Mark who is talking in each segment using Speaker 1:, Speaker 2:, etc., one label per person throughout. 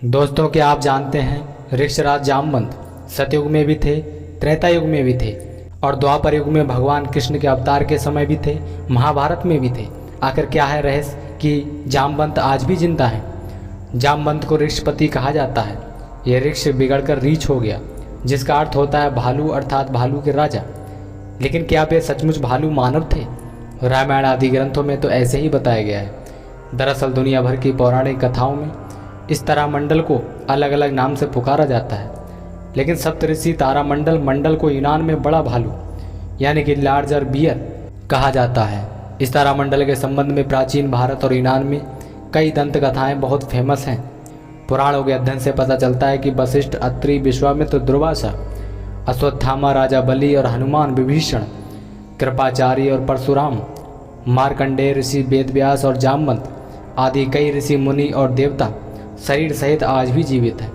Speaker 1: दोस्तों, क्या आप जानते हैं ऋक्षराज जामवंत सतयुग में भी थे, त्रेता युग में भी थे और द्वापर युग में भगवान कृष्ण के अवतार के समय भी थे, महाभारत में भी थे। आखिर क्या है रहस्य कि जामवंत आज भी जिंदा है। जामवंत को ऋक्षपति कहा जाता है। यह ऋक्ष बिगड़कर रीछ हो गया, जिसका अर्थ होता है भालू, अर्थात भालू के राजा। लेकिन क्या वे सचमुच भालू मानव थे? रामायण आदि ग्रंथों में तो ऐसे ही बताया गया है। दरअसल दुनिया भर की पौराणिक कथाओं में इस तारामंडल को अलग अलग नाम से पुकारा जाता है, लेकिन सप्तऋषि तारामंडल मंडल को यूनान में बड़ा भालू यानी कि लार्जर बियर कहा जाता है। इस तारामंडल के संबंध में प्राचीन भारत और यूनान में कई दंत कथाएं बहुत फेमस हैं। पुराणों के अध्ययन से पता चलता है कि वशिष्ठ, अत्रि, विश्वामित्र, दुर्वासा, अश्वत्थामा, राजा बलि और हनुमान, विभीषण, कृपाचार्य और परशुराम, मार्कंडेय ऋषि, वेदव्यास और जामवंत आदि कई ऋषि, मुनि और देवता शरीर सहित आज भी जीवित हैं।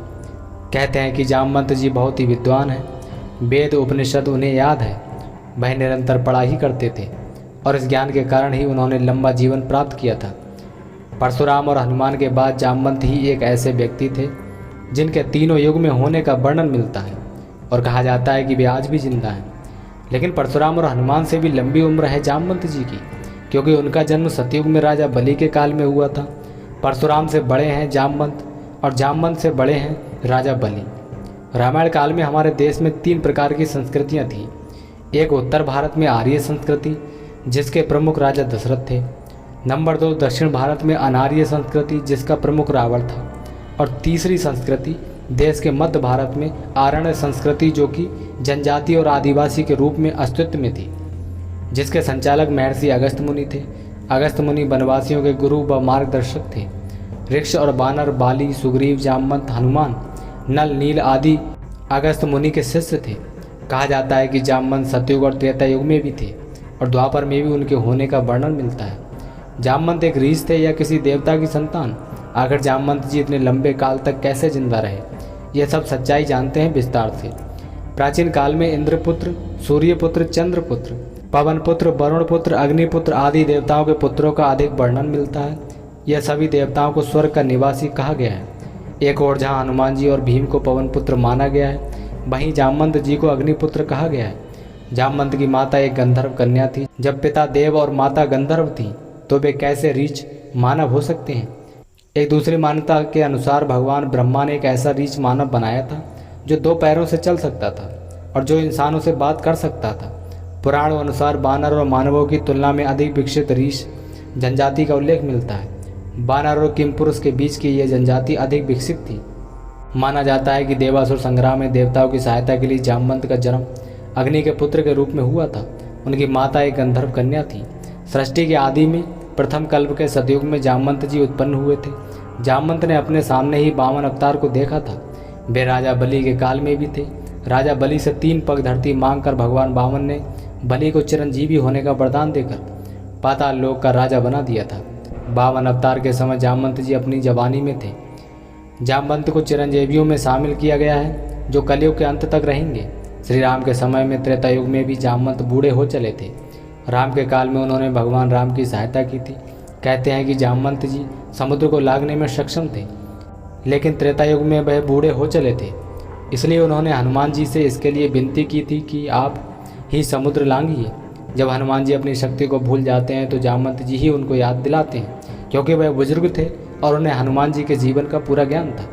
Speaker 1: कहते हैं कि जामवंत जी बहुत ही विद्वान हैं। वेद उपनिषद उन्हें याद है। वह निरंतर पढ़ाई करते थे और इस ज्ञान के कारण ही उन्होंने लंबा जीवन प्राप्त किया था। परशुराम और हनुमान के बाद जामवंत ही एक ऐसे व्यक्ति थे जिनके तीनों युग में होने का वर्णन मिलता है और कहा जाता है कि वे आज भी जिंदा हैं। लेकिन परशुराम और हनुमान से भी लंबी उम्र है जामवंत जी की, क्योंकि उनका जन्म सतयुग में राजा बलि के काल में हुआ था। परशुराम से बड़े हैं जामवंत और जामवंत से बड़े हैं राजा बलि। रामायण काल में हमारे देश में 3 प्रकार की संस्कृतियां थीं। एक उत्तर भारत में आर्य संस्कृति, जिसके प्रमुख राजा दशरथ थे। नंबर 2 दक्षिण भारत में अनार्य संस्कृति, जिसका प्रमुख रावण था। और तीसरी संस्कृति देश के मध्य भारत में आरण्य संस्कृति, जो कि जनजाति और आदिवासी के रूप में अस्तित्व में थी, जिसके संचालक महर्षि अगस्त्य मुनि थे। अगस्त्य मुनि वनवासियों के गुरु व मार्गदर्शक थे। ऋक्ष और बानर, बाली, सुग्रीव, जामवंत, हनुमान, नल, नील आदि अगस्त्य मुनि के शिष्य थे। कहा जाता है कि जामवंत सतयुग और त्रेता युग में भी थे और द्वापर में भी उनके होने का वर्णन मिलता है। जामवंत एक ऋषि थे या किसी देवता की संतान? आखिर जामवंत जी इतने लंबे काल तक कैसे जिंदा रहे? यह सब सच्चाई जानते हैं विस्तार से। प्राचीन काल में इंद्रपुत्र, सूर्यपुत्र, चंद्रपुत्र, पवनपुत्र, वरुणपुत्र, अग्निपुत्र आदि देवताओं के पुत्रों का अधिक वर्णन मिलता है। यह सभी देवताओं को स्वर्ग का निवासी कहा गया है। एक और जहाँ हनुमान जी और भीम को पवनपुत्र माना गया है, वहीं जामवंत जी को अग्निपुत्र कहा गया है। जामवंत की माता एक गंधर्व कन्या थी। जब पिता देव और माता गंधर्व थी, तो वे कैसे रीछ मानव हो सकते हैं? एक दूसरी मान्यता के अनुसार भगवान ब्रह्मा ने एक ऐसा रीछ मानव बनाया था जो 2 पैरों से चल सकता था और जो इंसानों से बात कर सकता था। पुराणों अनुसार बानर और मानवों की तुलना में अधिक विकसित रीछ जनजाति का उल्लेख मिलता है। बानर और किमपुरुष के बीच की यह जनजाति अधिक विकसित थी। माना जाता है कि देवासुर संग्राम में देवताओं की सहायता के लिए जामवंत का जन्म अग्नि के पुत्र के रूप में हुआ था। उनकी माता एक गंधर्व कन्या थी। सृष्टि के आदि में प्रथम कल्प के सतयुग में जामवंत जी उत्पन्न हुए थे। जामवंत ने अपने सामने ही वामन अवतार को देखा था। वे राजा बलि के काल में भी थे। राजा बलि से 3 पग धरती मांगकर भगवान वामन ने बलि को चिरंजीवी होने का वरदान देकर पाताल लोक का राजा बना दिया था। वामन अवतार के समय जामवंत जी अपनी जवानी में थे। जामवंत को चिरंजीवियों में शामिल किया गया है, जो कलयुग के अंत तक रहेंगे। श्री राम के समय में त्रेता युग में भी जामवंत बूढ़े हो चले थे। राम के काल में उन्होंने भगवान राम की सहायता की थी। कहते हैं कि जामवंत जी समुद्र को लांघने में सक्षम थे, लेकिन त्रेता युग में वह बूढ़े हो चले थे। इसलिए उन्होंने हनुमान जी से इसके लिए विनती की थी कि आप ही समुद्र लांघिए। जब हनुमान जी अपनी शक्ति को भूल जाते हैं तो जामवंत जी ही उनको याद दिलाते हैं, क्योंकि वह बुजुर्ग थे और उन्हें हनुमान जी के जीवन का पूरा ज्ञान था।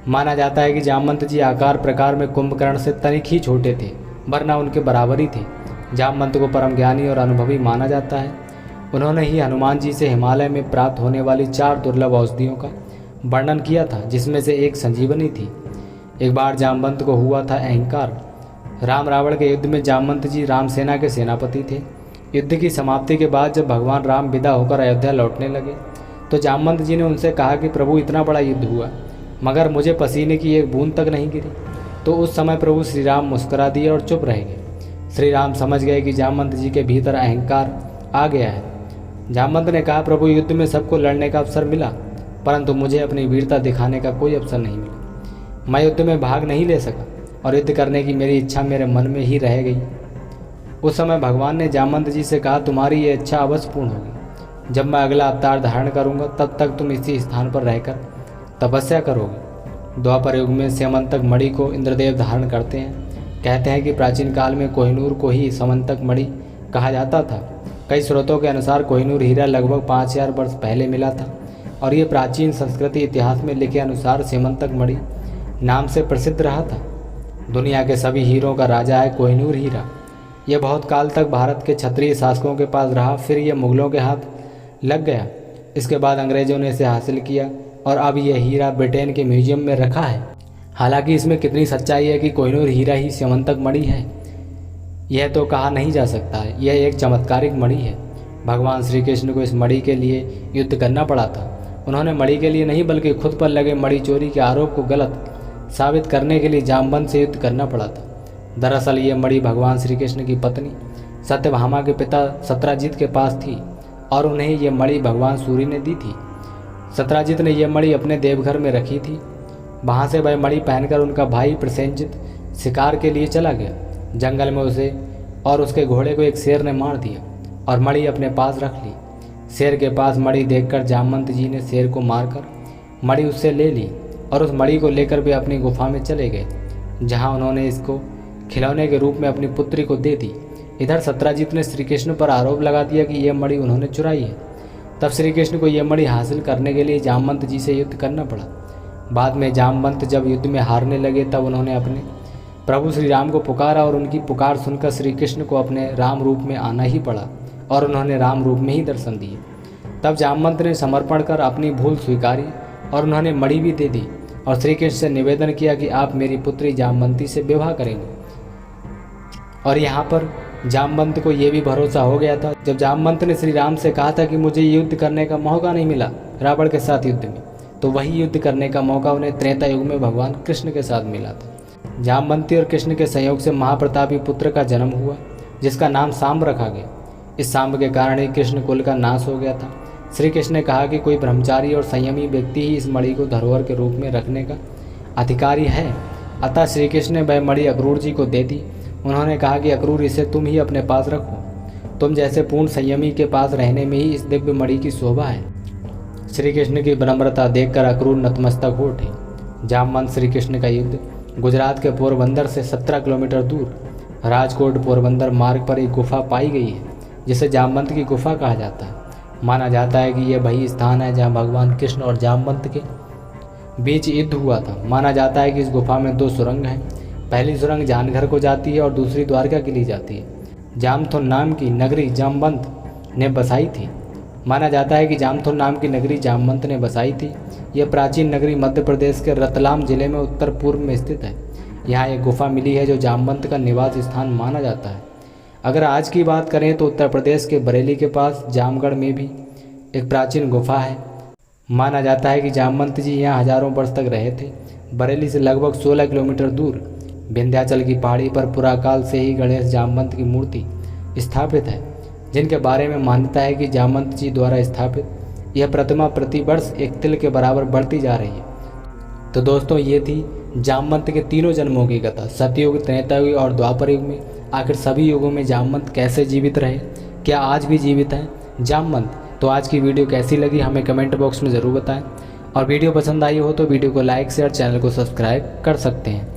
Speaker 1: माना जाता है कि जामवंत जी आकार प्रकार में कुंभकर्ण से तनिक ही छोटे थे, वरना उनके बराबर ही थे। जामवंत को परम ज्ञानी और अनुभवी माना जाता है। उन्होंने ही हनुमान जी से हिमालय में प्राप्त होने वाली 4 दुर्लभ औषधियों का वर्णन किया था, जिसमें से एक संजीवनी थी। एक बार जामवंत को हुआ था अहंकार। राम रावण के युद्ध में जामवंत जी राम सेना के सेनापति थे। युद्ध की समाप्ति के बाद जब भगवान राम विदा होकर अयोध्या लौटने लगे, तो जामवंत जी ने उनसे कहा कि प्रभु, इतना बड़ा युद्ध हुआ मगर मुझे पसीने की एक बूंद तक नहीं गिरी। तो उस समय प्रभु श्री राम मुस्कुरा दिए और चुप रह गए। श्री राम समझ गए कि जामवंत जी के भीतर अहंकार आ गया है। जामवंत ने कहा, प्रभु, युद्ध में सबको लड़ने का अवसर मिला, परंतु मुझे अपनी वीरता दिखाने का कोई अवसर नहीं मिला। मैं युद्ध में भाग नहीं ले सका और युद्ध करने की मेरी इच्छा मेरे मन में ही रह गई। उस समय भगवान ने जामवंत जी से कहा, तुम्हारी ये इच्छा अवश्य पूर्ण होगी। जब मैं अगला अवतार धारण करूंगा, तब तक तुम इसी स्थान पर रहकर तपस्या करोगे। द्वापर युग में स्यमंतक मणि को इंद्रदेव धारण करते हैं। कहते हैं कि प्राचीन काल में कोहिनूर को ही स्यमंतक मणि कहा जाता था। कई स्रोतों के अनुसार कोहिनूर हीरा लगभग 5000 वर्ष पहले मिला था और ये प्राचीन संस्कृति इतिहास में लिखे अनुसार स्यमंतक मणि नाम से प्रसिद्ध रहा था। दुनिया के सभी हीरों का राजा है कोहिनूर हीरा। यह बहुत काल तक भारत के क्षत्रिय शासकों के पास रहा, फिर यह मुगलों के हाथ लग गया। इसके बाद अंग्रेजों ने इसे हासिल किया और अब यह हीरा ब्रिटेन के म्यूजियम में रखा है। हालांकि इसमें कितनी सच्चाई है कि कोहिनूर हीरा ही स्यमंतक मणि है, यह तो कहा नहीं जा सकता है। यह एक चमत्कारिक मणि है। भगवान श्री कृष्ण को इस मणि के लिए युद्ध करना पड़ा था। उन्होंने मणि के लिए नहीं बल्कि खुद पर लगे मणि चोरी के आरोप को गलत साबित करने के लिए जामवंत से युद्ध करना पड़ा था। दरअसल ये मणि भगवान श्री कृष्ण की पत्नी सत्यभामा के पिता सत्राजित के पास थी और उन्हें ये मणि भगवान सूर्य ने दी थी। सत्राजित ने यह मणि अपने देवघर में रखी थी। वहाँ से वह मणि पहनकर उनका भाई प्रसेनजित शिकार के लिए चला गया। जंगल में उसे और उसके घोड़े को एक शेर ने मार दिया और मणि अपने पास रख ली। शेर के पास मणि देखकर जामवंत जी ने शेर को मारकर मणि उससे ले ली और उस मणि को लेकर वे अपनी गुफा में चले गए, जहाँ उन्होंने इसको खिलौने के रूप में अपनी पुत्री को दे दी। इधर सत्राजित ने श्री कृष्ण पर आरोप लगा दिया कि यह मणि उन्होंने चुराई है। तब श्री कृष्ण को यह मणि हासिल करने के लिए जामवंत जी से युद्ध करना पड़ा। बाद में जामवंत जब युद्ध में हारने लगे तब उन्होंने अपने प्रभु श्री राम को पुकारा और उनकी पुकार सुनकर श्री कृष्ण को अपने राम रूप में आना ही पड़ा और उन्होंने राम रूप में ही दर्शन दिए। तब जामवंत ने समर्पण कर अपनी भूल स्वीकारी और उन्होंने मणि भी दे दी और श्री कृष्ण से निवेदन किया कि आप मेरी पुत्री जामवंती से विवाह करेंगे। और यहाँ पर जामवंत को यह भी भरोसा हो गया था। जब जामवंत ने श्री राम से कहा था कि मुझे युद्ध करने का मौका नहीं मिला रावण के साथ युद्ध में, तो वही युद्ध करने का मौका उन्हें त्रेता युग में भगवान कृष्ण के साथ मिला था। जामवंती और कृष्ण के संयोग से महाप्रतापी पुत्र का जन्म हुआ, जिसका नाम सांब रखा गया। इस सांब के कारण ही कृष्ण कुल का नाश हो गया था। श्री कृष्ण ने कहा कि कोई ब्रह्मचारी और संयमी व्यक्ति ही इस मणि को धरोहर के रूप में रखने का अधिकारी है। अतः श्री कृष्ण ने वह मणि अक्रूर जी को दे दी। उन्होंने कहा कि अक्रूर, इसे तुम ही अपने पास रखो। तुम जैसे पूर्ण संयमी के पास रहने में ही इस दिव्य मणि की शोभा है। श्री कृष्ण की विनम्रता देखकर अक्रूर नतमस्तक हो उठे। जामवंत श्री कृष्ण का युद्ध गुजरात के पोरबंदर से 17 किलोमीटर दूर राजकोट पोरबंदर मार्ग पर एक गुफा पाई गई है, जिसे जामवंत की गुफा कहा जाता है। माना जाता है कि यह वही स्थान है जहां भगवान कृष्ण और जामवंत के बीच युद्ध हुआ था। माना जाता है कि इस गुफा में 2 सुरंग हैं। पहली सुरंग जानघर को जाती है और दूसरी द्वारका के लिए जाती है। जामथुन नाम की नगरी जामवंत ने बसाई थी। माना जाता है कि जामथुन नाम की नगरी जामवंत ने बसाई थी। यह प्राचीन नगरी मध्य प्रदेश के रतलाम जिले में उत्तर पूर्व में स्थित है। यहाँ एक गुफा मिली है जो जामवंत का निवास स्थान माना जाता है। अगर आज की बात करें तो उत्तर प्रदेश के बरेली के पास जामगढ़ में भी एक प्राचीन गुफा है। माना जाता है कि जामवंत जी यहाँ हजारों वर्ष तक रहे थे। बरेली से लगभग 16 किलोमीटर दूर विंध्याचल की पहाड़ी पर पुराकाल से ही गणेश जामवंत की मूर्ति स्थापित है, जिनके बारे में मान्यता है कि जामवंत जी द्वारा स्थापित यह प्रतिमा प्रतिवर्ष एक तिल के बराबर बढ़ती जा रही है। तो दोस्तों, ये थी जामवंत के तीनों जन्मों की कथा। सतयुग, त्रेता युग और द्वापर युग में आखिर सभी युगों में जामवंत कैसे जीवित रहे, क्या आज भी जीवित है जामवंत? तो आज की वीडियो कैसी लगी हमें कमेंट बॉक्स में ज़रूर बताएं और वीडियो पसंद आई हो तो वीडियो को लाइक, शेयर, चैनल को सब्सक्राइब कर सकते हैं।